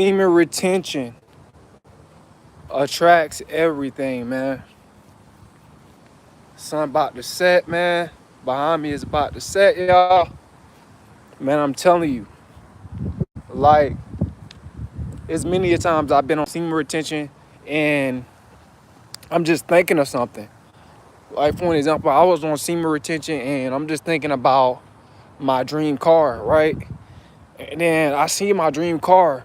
Semen retention attracts everything, man. Sun about to set, man. Behind me is about to set, y'all. Man, I'm telling you, like, it's many a times I've been on semen retention and I'm just thinking of something. Like, for an example, I was on semen retention and I'm just thinking about my dream car, right? And then I see my dream car.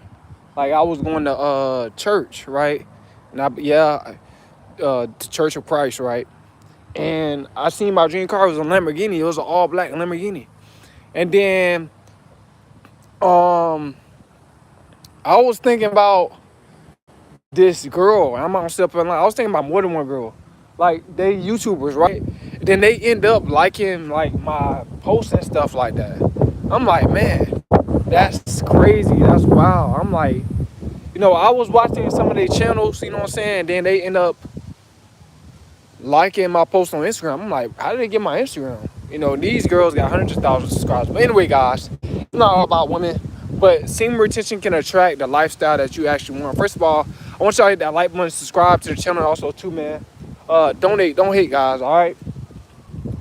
Like, I was going to church, right? And to Church of Christ, right? And I seen my dream car. It was a Lamborghini. It was an all black Lamborghini. And then um I was thinking about this girl. I'm on step in line. I was thinking about more than one girl. Like, they YouTubers, right? Then they end up liking like my posts and stuff like that. I'm like, man, that's crazy. That's wild. I'm like, I was watching some of their channels, you know what I'm saying? Then they end up liking my post on Instagram. I'm like, how did they get my Instagram? These girls got hundreds of thousands of subscribers. But anyway, guys, it's not all about women. But semen retention can attract the lifestyle that you actually want. First of all, I want y'all to hit that like button, subscribe to the channel also too, man. Donate, don't hate, guys, all right?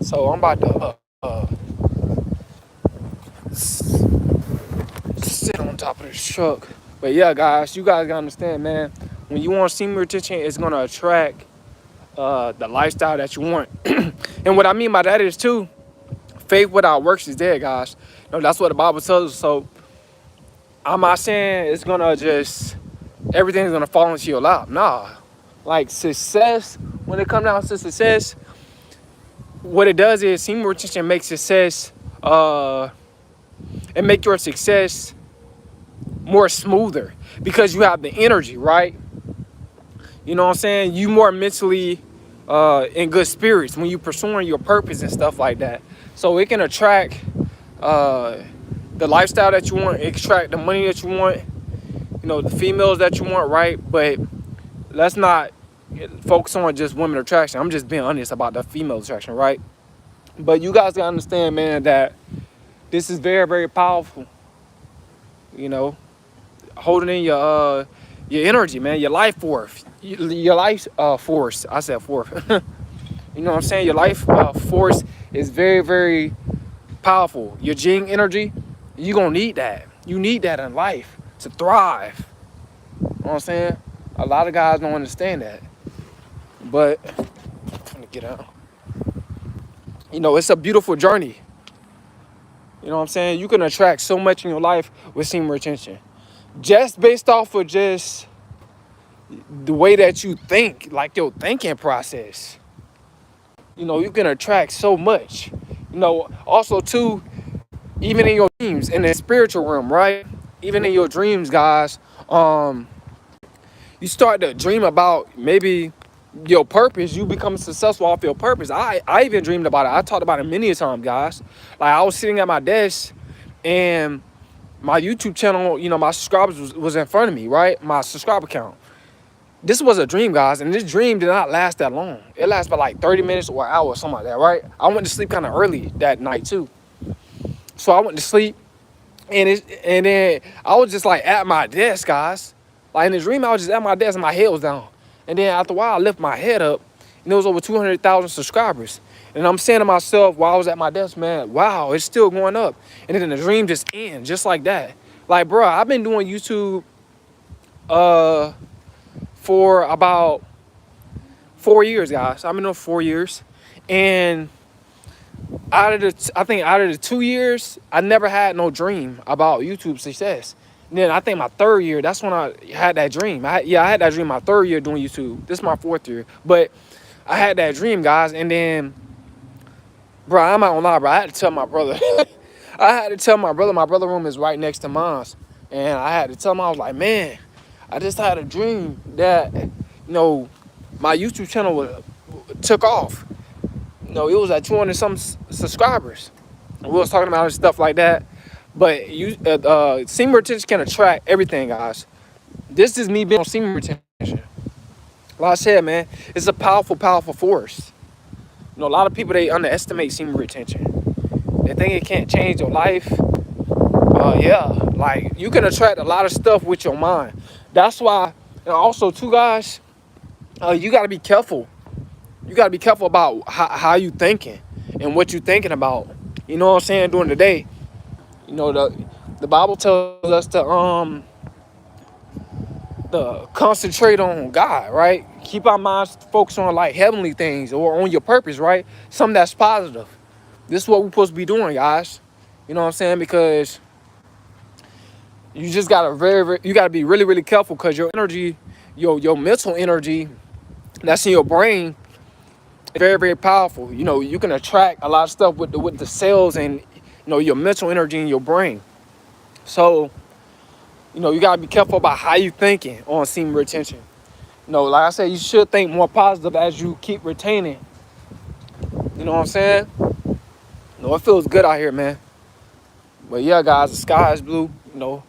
So I'm about to sit on top of this truck. But yeah, guys, you guys gotta understand, man. When you want semen retention, it's gonna attract the lifestyle that you want. And what I mean by that is too, faith without works is dead, guys. That's what the Bible tells us. So I'm not saying it's gonna just everything's gonna fall into your lap. Nah, like success. When it comes down to success, what it does is semen retention makes success. It make your success more smoother because you have the energy, right? You know what I'm saying? You more mentally in good spirits when you pursuing your purpose and stuff like that. So it can attract the lifestyle that you want, attract the money that you want, the females that you want, right? But let's not focus on just women attraction. I'm just being honest about the female attraction, right? But you guys gotta understand, man, that this is very, very powerful. Holding in your energy, man, your life force, your life force. I said force. You know what I'm saying? Your life force is very, very powerful. Your Jing energy, you're gonna need that. You need that in life to thrive. You know what I'm saying? A lot of guys don't understand that. But I'm gonna get out. It's a beautiful journey. You know what I'm saying? You can attract so much in your life with semen retention. Just based off of just the way that you think, like your thinking process. You can attract so much. Also too, even in your dreams, in the spiritual realm, right? Even in your dreams, guys, you start to dream about maybe your purpose. You become successful off your purpose. I even dreamed about it. I talked about it many a time, guys. Like, I was sitting at my desk and my YouTube channel, my subscribers was in front of me, right? My subscriber count. This was a dream, guys, and this dream did not last that long. It lasted for like 30 minutes or an hour or something like that, right? I went to sleep kind of early that night too. So I went to sleep, and then I was just like at my desk, guys. Like, in the dream, I was just at my desk and my head was down. And then after a while, I lift my head up, and there was over 200,000 subscribers. And I'm saying to myself while I was at my desk, man, wow, it's still going up. And then the dream just ends, just like that. Like, bro, I've been doing YouTube for about 4 years, guys. I've been doing 4 years. And out of the 2 years, I never had no dream about YouTube success. And then I think my third year, that's when I had that dream. I had that dream my third year doing YouTube. This is my fourth year. But I had that dream, guys. And then, bro, I'm not gonna lie, bro. I had to tell my brother. I had to tell my brother. My brother's room is right next to mine. And I had to tell him, I was like, man, I just had a dream that, my YouTube channel took off. It was at 200 some subscribers. We was talking about stuff like that. But semen retention can attract everything, guys. This is me being on semen retention. Like I said, man, it's a powerful, powerful force. A lot of people, they underestimate semen retention. They think it can't change your life. Yeah, like you can attract a lot of stuff with your mind. That's why, and also too, guys, you gotta be careful. You gotta be careful about how you thinking and what you thinking about. You know what I'm saying? During the day, you know the Bible tells us to concentrate on God, right? Keep our minds focused on like heavenly things or on your purpose, right? Something that's positive. This is what we're supposed to be doing, guys. You know what I'm saying? Because you just gotta you gotta be really, really careful because your energy, your mental energy that's in your brain is very, very powerful. You know, you can attract a lot of stuff with the cells and your mental energy in your brain. So, you gotta be careful about how you thinking on semen retention. Like I said, you should think more positive as you keep retaining. You know what I'm saying? It feels good out here, man. But yeah, guys, the sky is blue. The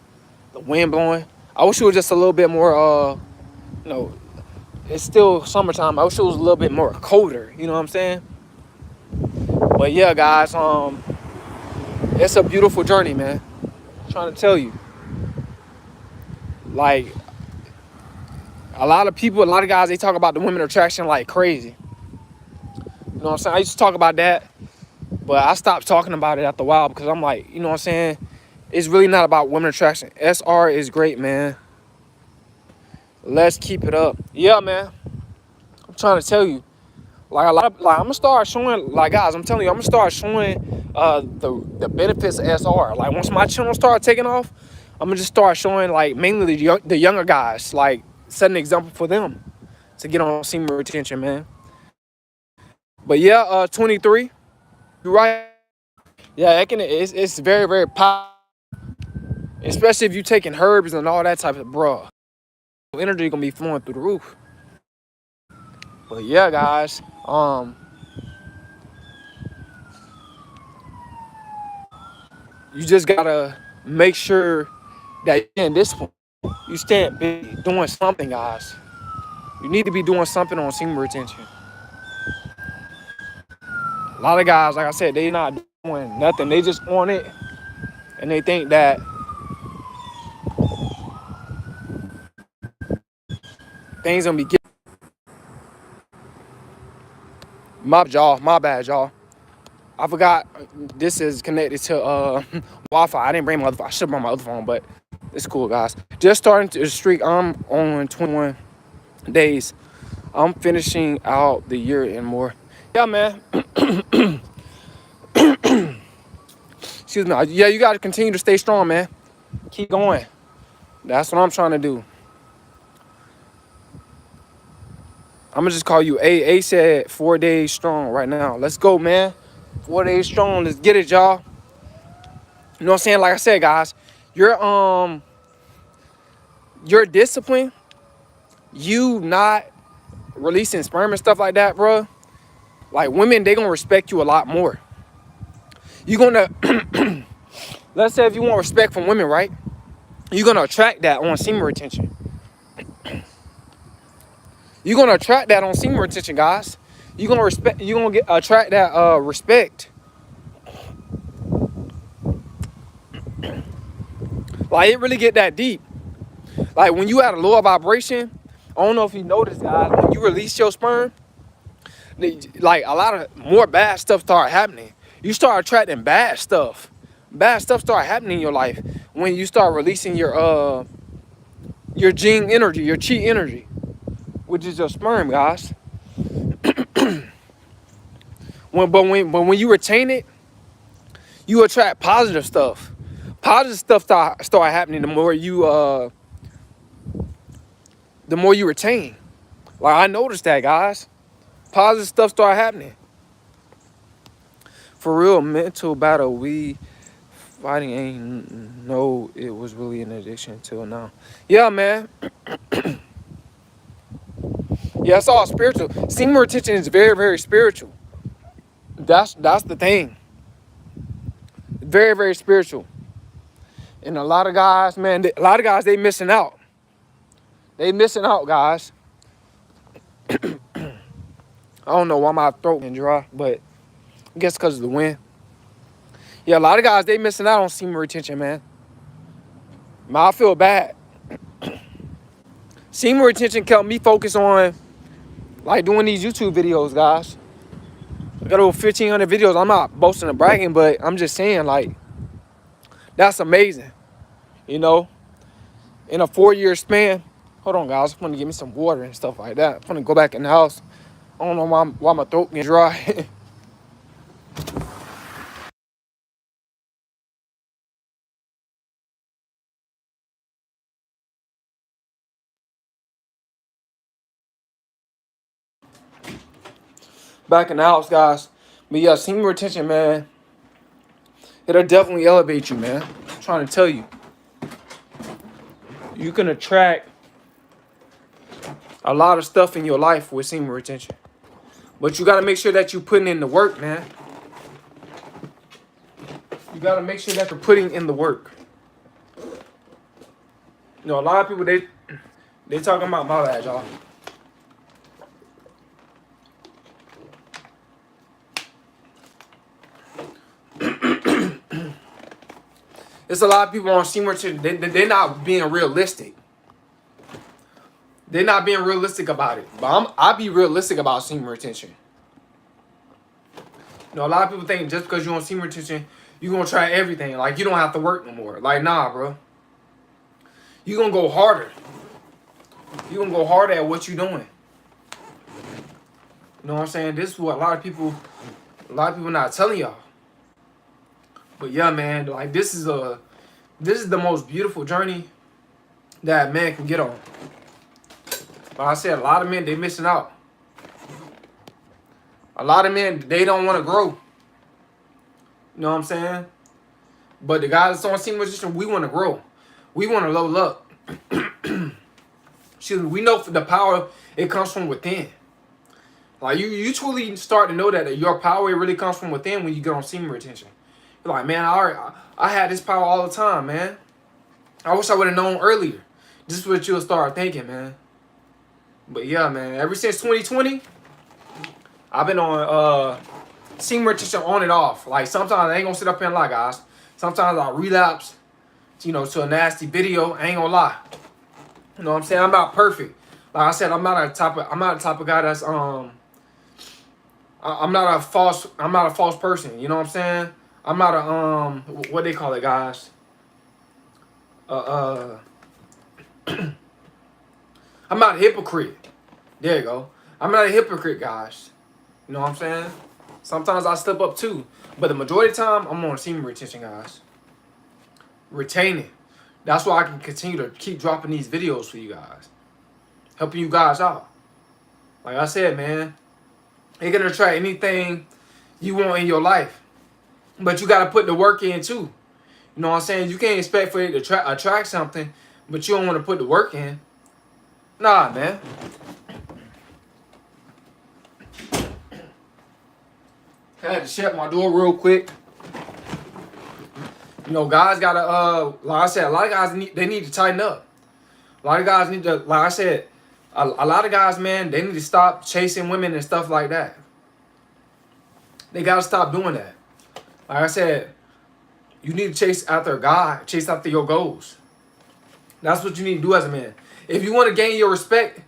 wind blowing. I wish it was just a little bit more. You know, it's still summertime. I wish it was a little bit more colder. You know what I'm saying? But yeah, guys, it's a beautiful journey, man. I'm trying to tell you, like a lot of people, a lot of guys, they talk about the women attraction like crazy. You know what I'm saying? I used to talk about that. But I stopped talking about it after a while because I'm like, you know what I'm saying? It's really not about women attraction. SR is great, man. Let's keep it up. Yeah, man. I'm trying to tell you. Like I'm gonna start showing, like guys, I'm telling you, I'm gonna start showing the benefits of SR. Like once my channel start taking off, I'm gonna just start showing like mainly the younger guys, like set an example for them to get on semen retention, man. But yeah, 23, you're right. Yeah, it's very, very powerful. Especially if you taking herbs and all that type of bruh. Energy gonna be flowing through the roof. But yeah, guys, you just gotta make sure that in this point you stand busy doing something, guys. You need to be doing something on semen retention. A lot of guys, like I said, they not doing nothing. They just on it, and they think that things gonna be getting. My bad, y'all. I forgot this is connected to Wi-Fi. I didn't bring my other phone. I should have brought my other phone, but it's cool, guys. Just starting to the streak. I'm on 21 days. I'm finishing out the year and more. Yeah, man. Excuse me. Yeah, you got to continue to stay strong, man. Keep going. That's what I'm trying to do. I'm going to just call you A. A said 4 days strong right now. Let's go, man. 4 days strong. Let's get it, y'all. You know what I'm saying? Like I said, guys, your discipline, you not releasing sperm and stuff like that, bro. Like women, they gonna respect you a lot more. You gonna let's say if you want respect from women, right? You're gonna attract that on semen retention. You're gonna attract that on semen retention, guys. You're gonna respect. You're gonna attract that respect. Like it really get that deep. Like when you at a lower vibration, I don't know if you noticed, guys. When you release your sperm, like a lot of more bad stuff start happening. You start attracting bad stuff. Bad stuff start happening in your life when you start releasing your gene energy, your chi energy, which is your sperm, guys. When you retain it, you attract positive stuff. Positive stuff start happening the more you retain. Like I noticed that, guys. Positive stuff start happening. For real, mental battle we fighting ain't no, it was really an addiction until now. Yeah, man. Yeah, it's all spiritual. Semen retention is very, very spiritual. That's the thing. Very, very spiritual. And a lot of guys, man, a lot of guys, they missing out. They missing out, guys. I don't know why my throat getting dry, but I guess because of the wind. Yeah, a lot of guys, they missing out on semen retention, man. Man, I feel bad. Semen retention kept me focused on like doing these YouTube videos, guys. I got over 1,500 videos. I'm not boasting or bragging, but I'm just saying, like, that's amazing. You know, in a 4-year span. Hold on, guys. I'm gonna get me some water and stuff like that. I'm gonna go back in the house. I don't know why my throat getting dry. Back in the house, guys. But yeah, semen retention, man, it'll definitely elevate you, man. I'm trying to tell you. You can attract a lot of stuff in your life with semen retention. But you gotta make sure that you're putting in the work, man. You gotta make sure that you're putting in the work. You know, a lot of people they talking about my bad, y'all. There's a lot of people on semen retention. They're not being realistic. They're not being realistic about it. But I be realistic about semen retention. You know, a lot of people think just because you're on semen retention, you're gonna try everything. Like, you don't have to work no more. Like, nah, bro. You're gonna go harder. You're gonna go harder at what you're doing. You know what I'm saying? This is what a lot of people not telling y'all. But yeah, man, like this is the most beautiful journey that a man can get on. Like I said, a lot of men, they missing out. A lot of men, they don't want to grow. You know what I'm saying? But the guys that's on semen retention, we want to grow. We want to level up. We know the power, it comes from within. Like you truly start to know that your power, it really comes from within when you get on semen retention. You're like, man, I had this power all the time, man. I wish I would have known earlier. This is what you'll start thinking, man. But yeah, man, ever since 2020, I've been on semen retention on and off. Like, sometimes I ain't gonna sit up here and lie, guys. Sometimes I'll relapse, you know, to a nasty video. I ain't gonna lie. You know what I'm saying? I'm not perfect. Like I said, I'm not a type of guy that's I'm not a false person. You know what I'm saying? I'm not a what they call it, guys? I'm not a hypocrite. There you go. I'm not a hypocrite, guys. You know what I'm saying? Sometimes I slip up too, but the majority of the time I'm on semen retention, guys. Retaining. That's why I can continue to keep dropping these videos for you guys, helping you guys out. Like I said, man, it can attract anything you want in your life, but you gotta put the work in too. You know what I'm saying? You can't expect for it to attract something, but you don't want to put the work in. Nah, man. I had to shut my door real quick. You know, guys gotta like I said, a lot of guys need to tighten up. A lot of guys need to, like I said, a lot of guys, man, they need to stop chasing women and stuff like that. They gotta stop doing that. Like I said, you need to chase after God, chase after your goals. That's what you need to do as a man. If you want to gain your respect,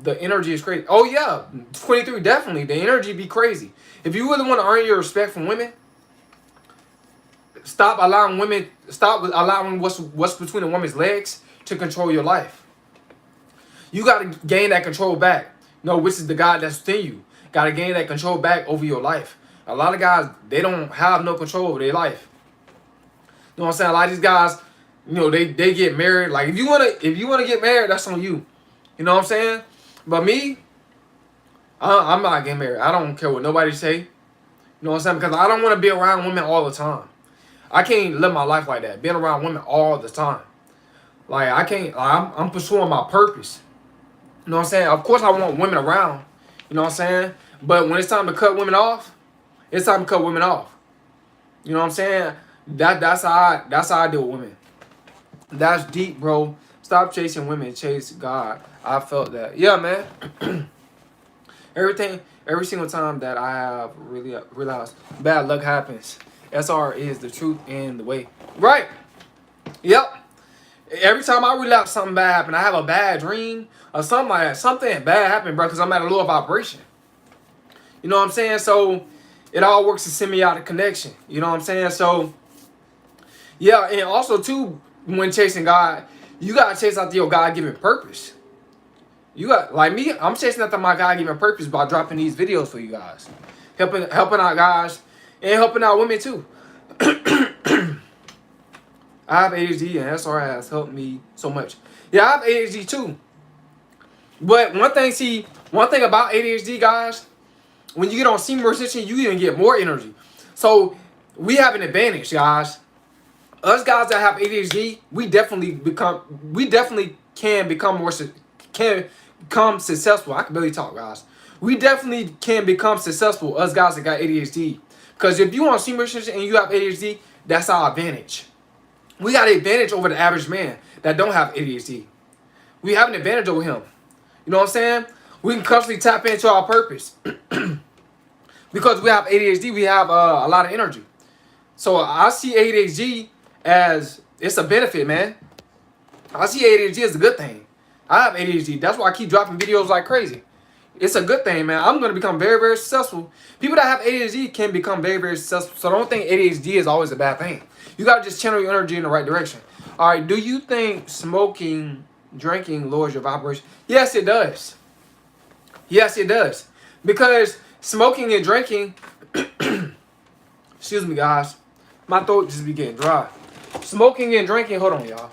the energy is crazy. Oh yeah, 23 definitely. The energy be crazy. If you really want to earn your respect from women, stop allowing what's between a woman's legs to control your life. You got to gain that control back. No, which is the God that's within you. Got to gain that control back over your life. A lot of guys, they don't have no control over their life. You know what I'm saying? A lot of these guys, you know, they get married. Like, if you wanna get married, that's on you. You know what I'm saying? But me, I'm not getting married. I don't care what nobody say. You know what I'm saying? Because I don't want to be around women all the time. I can't live my life like that, being around women all the time. Like, I can't. Like, I'm pursuing my purpose. You know what I'm saying? Of course, I want women around. You know what I'm saying? But when it's time to cut women off, it's time to cut women off. You know what I'm saying? That's how I deal with women. That's deep, bro. Stop chasing women, chase God. I felt that. Yeah, man. Every single time that I have really realized bad luck happens. SR is the truth and the way. Right. Yep. Every time I relapse, something bad happen. I have a bad dream or something like that. Something bad happened, bro, because I'm at a lower vibration. You know what I'm saying? So it all works in symbiotic connection. You know what I'm saying? So yeah, and also too, when chasing God, you gotta chase after your God-given purpose. You got like me, I'm chasing after my God-given purpose by dropping these videos for you guys. Helping out guys and helping out women too. I have ADHD and SR has helped me so much. Yeah, I have ADHD too. But one thing about ADHD, guys, when you get on semen retention, you even get more energy. So we have an advantage, guys. Us guys that have ADHD, we definitely can become successful. I can barely talk, guys. We definitely can become successful, us guys that got ADHD. Because if you on semen retention and you have ADHD, that's our advantage. We got an advantage over the average man that don't have ADHD. We have an advantage over him. You know what I'm saying? We can constantly tap into our purpose. Because we have ADHD, we have a lot of energy. So I see ADHD as it's a benefit, man. I see ADHD as a good thing. I have ADHD. That's why I keep dropping videos like crazy. It's a good thing, man. I'm going to become very, very successful. People that have ADHD can become very, very successful. So don't think ADHD is always a bad thing. You got to just channel your energy in the right direction. All right, do you think smoking, drinking lowers your vibration? Yes, it does. Yes, it does. Because smoking and drinking, excuse me, guys. My throat just be getting dry. Smoking and drinking, hold on, y'all.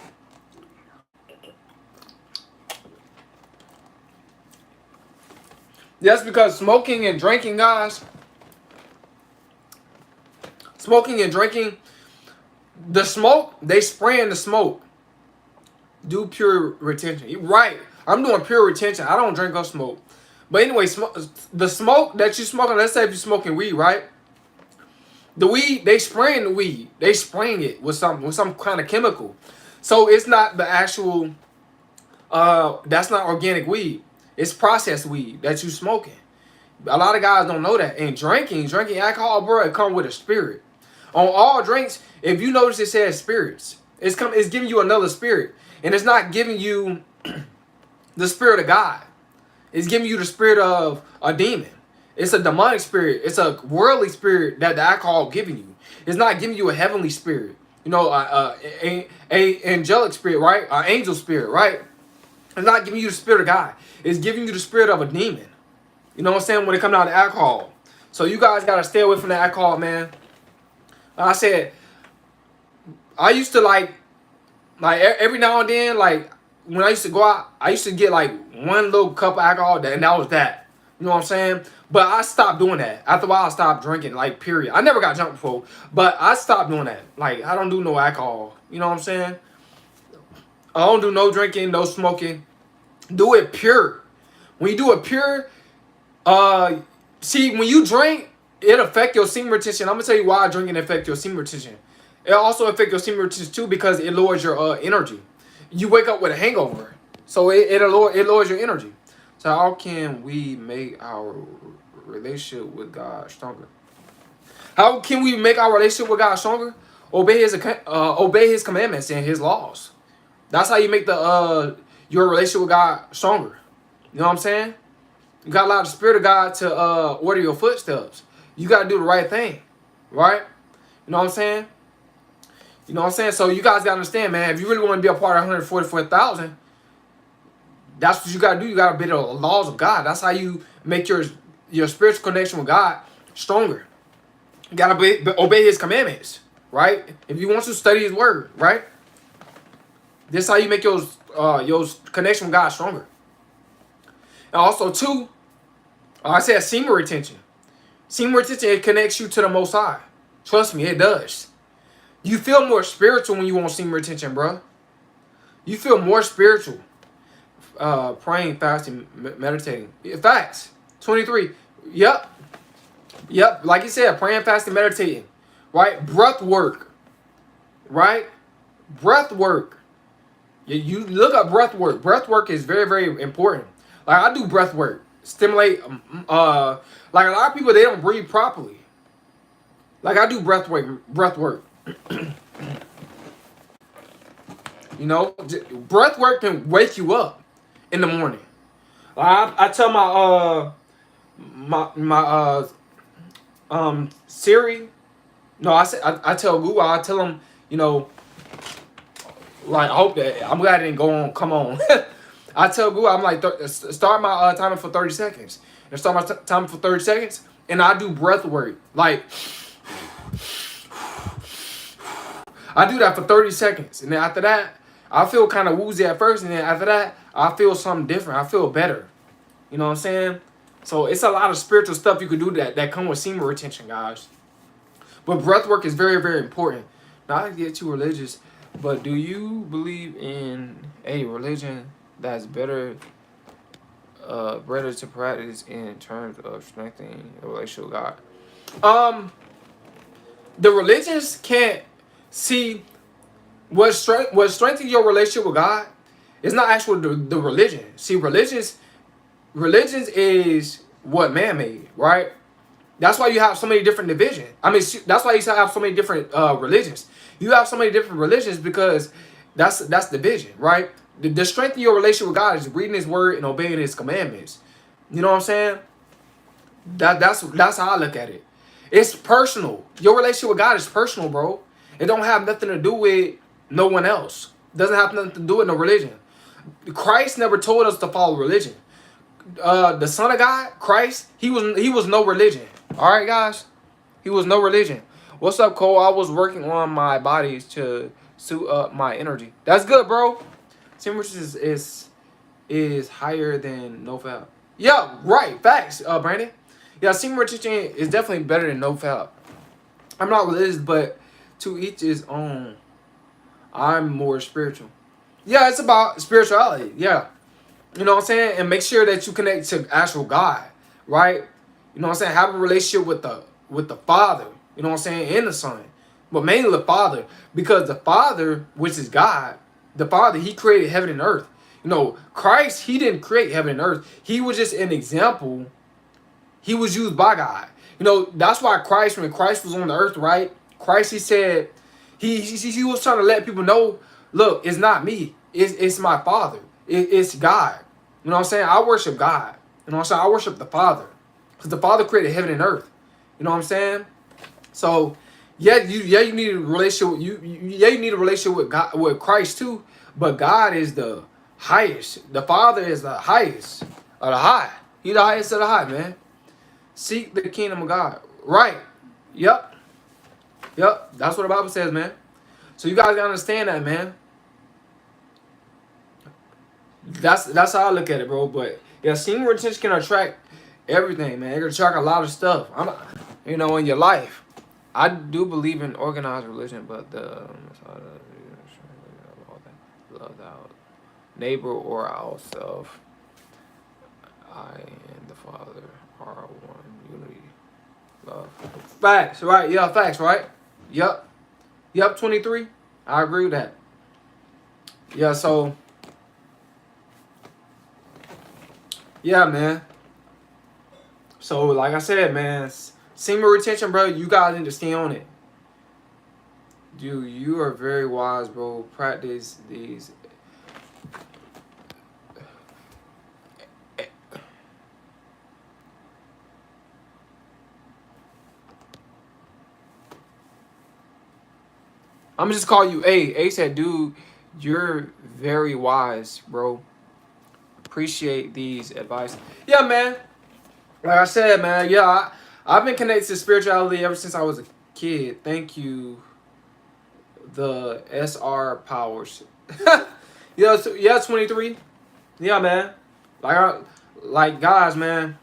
That's because smoking and drinking, guys. Smoking and drinking, the smoke, they spraying the smoke. Do pure retention. Right. I'm doing pure retention. I don't drink or smoke. But anyway, the smoke that you smoking, let's say if you're smoking weed, right? The weed, they spraying the weed. They spraying it with some kind of chemical. So it's not the actual, that's not organic weed. It's processed weed that you smoking. A lot of guys don't know that. And drinking alcohol, bro, it come with a spirit. On all drinks, if you notice it says spirits, it's giving you another spirit. And it's not giving you the spirit of God. It's giving you the spirit of a demon. It's a demonic spirit. It's a worldly spirit that the alcohol giving you. It's not giving you a heavenly spirit. You know, a angelic spirit, right? An angel spirit, right? It's not giving you the spirit of God. It's giving you the spirit of a demon. You know what I'm saying? When it comes down to alcohol. So you guys got to stay away from the alcohol, man. Like I said, I used to like every now and then, like when I used to go out, I used to get like one little cup of alcohol, and that was that. You know what I'm saying? But I stopped doing that. After a while, I stopped drinking, like, period. I never got drunk before, but I stopped doing that. Like, I don't do no alcohol. You know what I'm saying? I don't do no drinking, no smoking. Do it pure. When you do it pure, see, when you drink, it affect your semen retention. I'm going to tell you why drinking affect your semen retention. It also affect your semen retention, too, because it lowers your energy. You wake up with a hangover. So it lowers your energy. So how can we make our relationship with God stronger? How can we make our relationship with God stronger? Obey His commandments and His laws. That's how you make your relationship with God stronger. You know what I'm saying? You gotta allow the Spirit of God to order your footsteps. You gotta do the right thing, right? You know what I'm saying? You know what I'm saying? So you guys gotta understand, man. If you really want to be a part of 144,000. That's what you gotta do. You gotta obey the laws of God. That's how you make your spiritual connection with God stronger. You gotta obey His commandments, right? If you want to study His word, right? This is how you make your connection with God stronger. And also, too, I said semen retention. Semen retention, it connects you to the Most High. Trust me, it does. You feel more spiritual when you want semen retention, bro. You feel more spiritual. Praying, fasting, meditating. Facts. 23. Yep. Like you said, praying, fasting, meditating. Right? Breath work. Right? Breath work. You look up breath work. Breath work is very, very important. Like I do breath work. Stimulate. Like a lot of people, they don't breathe properly. Like I do breath work. You know, breath work can wake you up in the morning. I tell my Siri. No, I tell Google. I tell them, you know, like I hope that I'm glad it didn't go on. Come on. I tell Google, I'm like, start my timer for 30 seconds. And start my timer for 30 seconds, and I do breath work. Like I do that for 30 seconds, and then after that, I feel kind of woozy at first, and then after that, I feel something different. I feel better. You know what I'm saying? So it's a lot of spiritual stuff you can do that come with semen retention, guys. But breath work is very, very important. Not to get too religious, but do you believe in a religion that's better to practice in terms of strengthening the relationship with God? The religions can't see what strengthens your relationship with God is not actually the religion. See, religions is what man made, right? That's why you have so many different divisions. I mean, that's why you have so many different religions. You have so many different religions because that's division, right? The strength of your relationship with God is reading His Word and obeying His commandments. You know what I'm saying? That's how I look at it. It's personal. Your relationship with God is personal, bro. It don't have nothing to do with no one else. It doesn't have nothing to do with no religion. Christ never told us to follow religion. The Son of God, Christ, he was no religion. All right, guys, he was no religion. What's up, Cole? I was working on my bodies to suit up my energy. That's good, bro. Temperature is higher than no fap. Yeah, right. Facts, Brandon. Yeah, semen retention is definitely better than no fap. I'm not religious, but to each his own. I'm more spiritual. Yeah, it's about spirituality. Yeah. You know what I'm saying? And make sure that you connect to actual God, right? You know what I'm saying? Have a relationship with the Father, you know what I'm saying, and the Son. But mainly the Father. Because the Father, which is God, the Father, He created heaven and earth. You know, Christ, He didn't create heaven and earth. He was just an example. He was used by God. You know, that's why Christ, when Christ was on the earth, right? Christ, He said, He was trying to let people know, look, it's not me. It's my Father. It's God. You know what I'm saying? I worship God. You know what I'm saying? I worship the Father. Because the Father created heaven and earth. You know what I'm saying? So, you need a relationship. You need a relationship with God, with Christ too. But God is the highest. The Father is the highest of the high. He's the highest of the high, man. Seek the kingdom of God. Right. Yep. That's what the Bible says, man. So you guys gotta understand that, man. That's how I look at it, bro. But yeah, semen retention can attract everything, man. It can attract a lot of stuff. In your life. I do believe in organized religion, but love our neighbor or ourselves. I and the Father are one unity. Love. Facts, right? Yeah, facts, right? Yep. 23. I agree with that. Yeah, so yeah, man. So like I said, man, semen retention, bro, you guys need to stay on it. Dude, you are very wise, bro. Practice these. I'm gonna just call you A. A said, dude, you're very wise, bro. Appreciate these advice. Yeah, man. Like I said, man, yeah, I've been connected to spirituality ever since I was a kid. Thank you, the SR powers. Yeah, 23. Yeah, man. Like guys, man.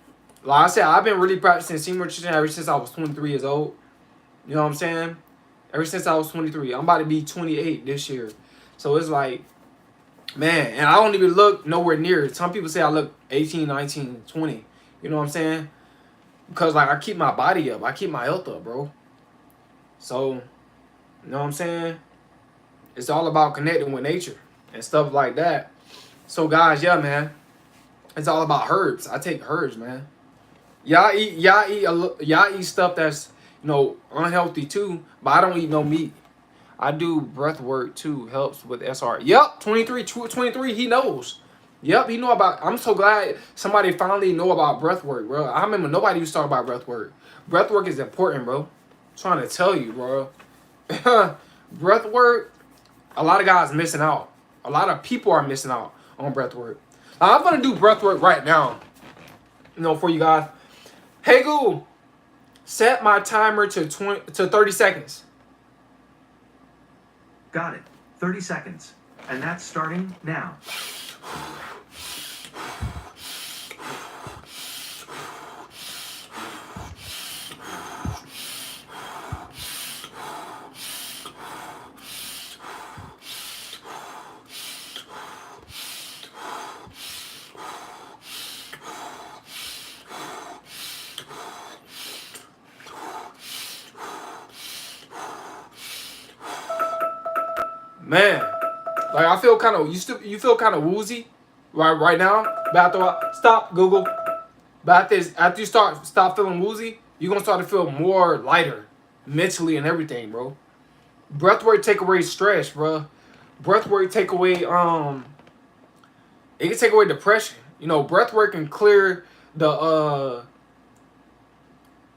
Like I said, I've been really practicing semen retention ever since I was 23 years old. You know what I'm saying? Ever since I was 23. I'm about to be 28 this year. So it's like, man, and I don't even look nowhere near it. Some people say I look 18, 19, 20. You know what I'm saying? Because, like, I keep my body up. I keep my health up, bro. So, you know what I'm saying? It's all about connecting with nature and stuff like that. So, guys, yeah, man. It's all about herbs. I take herbs, man. Y'all eat stuff that's, unhealthy too, but I don't eat no meat. I do breath work too. Helps with SR. Yep, 23. He knows. Yep, he know about. I'm so glad somebody finally know about breath work, bro. I remember nobody used to talk about breath work. Breath work is important, bro. I'm trying to tell you, bro. Breath work. A lot of guys missing out. A lot of people are missing out on breath work. I'm gonna do breath work right now. You know, for you guys. Hey Google, set my timer to 30 seconds. Got it. 30 seconds. And that's starting now. Man, like I feel kind of you feel kind of woozy right now. But after stop Google. But after you stop feeling woozy, you're gonna start to feel more lighter mentally and everything, bro. Breathwork take away stress, bro. Breathwork take away it can take away depression. You know, breathwork can clear the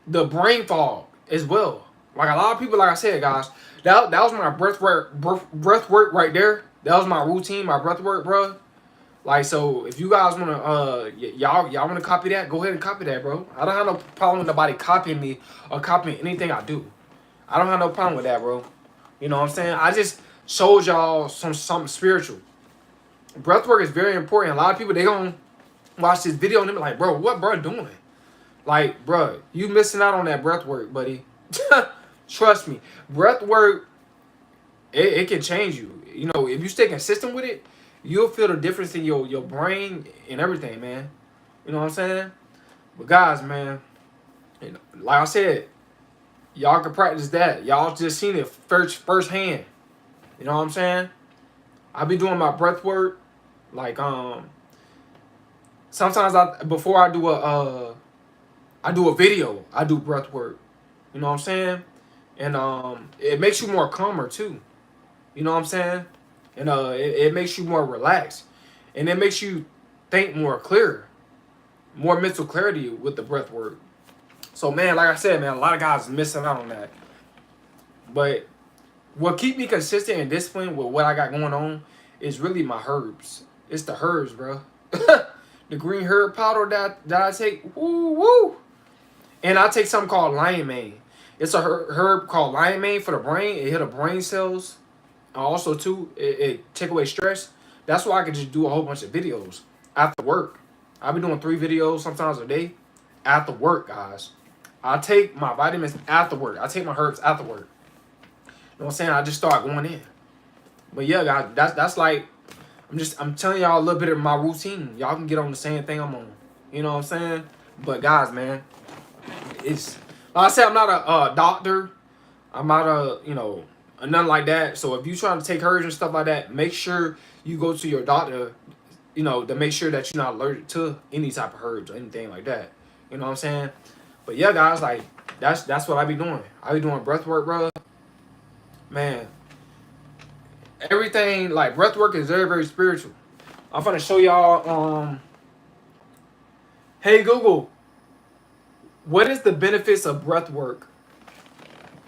brain fog as well. Like a lot of people, like I said, guys, that was my breath work right there. That was my routine, my breath work, bro. Like, so if you guys wanna y'all wanna copy that, go ahead and copy that, bro. I don't have no problem with nobody copying me or copying anything I do. I don't have no problem with that, bro. You know what I'm saying? I just showed y'all something spiritual. Breath work is very important. A lot of people, they gonna watch this video and they be like, bro, what bro doing? Like, bro, you missing out on that breath work, buddy. Trust me. Breath work, it can change you. You know, if you stay consistent with it, you'll feel the difference in your brain and everything, man. You know what I'm saying? But guys, man, you know, like I said, y'all can practice that. Y'all just seen it firsthand. You know what I'm saying? I be doing my breath work, like sometimes before I do a video, I do breath work. You know what I'm saying? And it makes you more calmer too. You know what I'm saying? And it makes you more relaxed. And it makes you think more clear. More mental clarity with the breath work. So man, like I said, man, a lot of guys are missing out on that. But what keep me consistent and disciplined with what I got going on is really my herbs. It's the herbs, bro. The green herb powder that I take. Woo woo. And I take something called lion mane. It's a herb called lion mane for the brain. It hit the brain cells. Also, too, it take away stress. That's why I can just do a whole bunch of videos after work. I've been doing 3 videos sometimes a day after work, guys. I take my vitamins after work. I take my herbs after work. You know what I'm saying? I just start going in. But yeah, guys, that's like, I'm telling y'all a little bit of my routine. Y'all can get on the same thing I'm on. You know what I'm saying? But guys, man, it's like I said, I'm not a doctor. I'm not nothing like that. So if you're trying to take herbs and stuff like that, make sure you go to your doctor, you know, to make sure that you're not allergic to any type of herbs or anything like that. You know what I'm saying? But yeah, guys, like that's what I be doing. I be doing breath work, bro. Man, everything like breath work is very, very spiritual. I'm gonna show y'all. Hey Google, what is the benefits of breath work?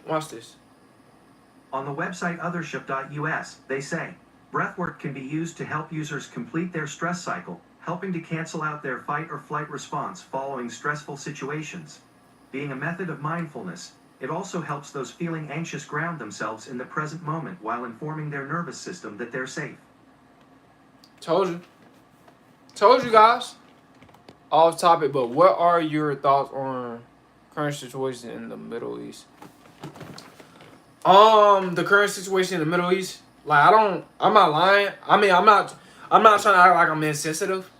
Watch this. On the website othership.us, they say, breathwork can be used to help users complete their stress cycle, helping to cancel out their fight or flight response following stressful situations. Being a method of mindfulness, it also helps those feeling anxious ground themselves in the present moment while informing their nervous system that they're safe. Told you. Told you guys. Off topic, but what are your thoughts on current situation in the Middle East? The current situation in the Middle East, like I'm not lying. I mean, I'm not trying to act like I'm insensitive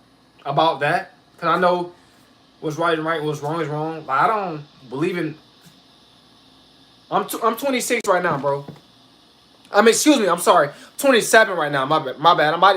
about that, cause I know what's right is right, what's wrong is wrong. Like I don't believe in. I'm 26 right now, bro. I mean, excuse me. I'm sorry. 27 right now. My bad. I might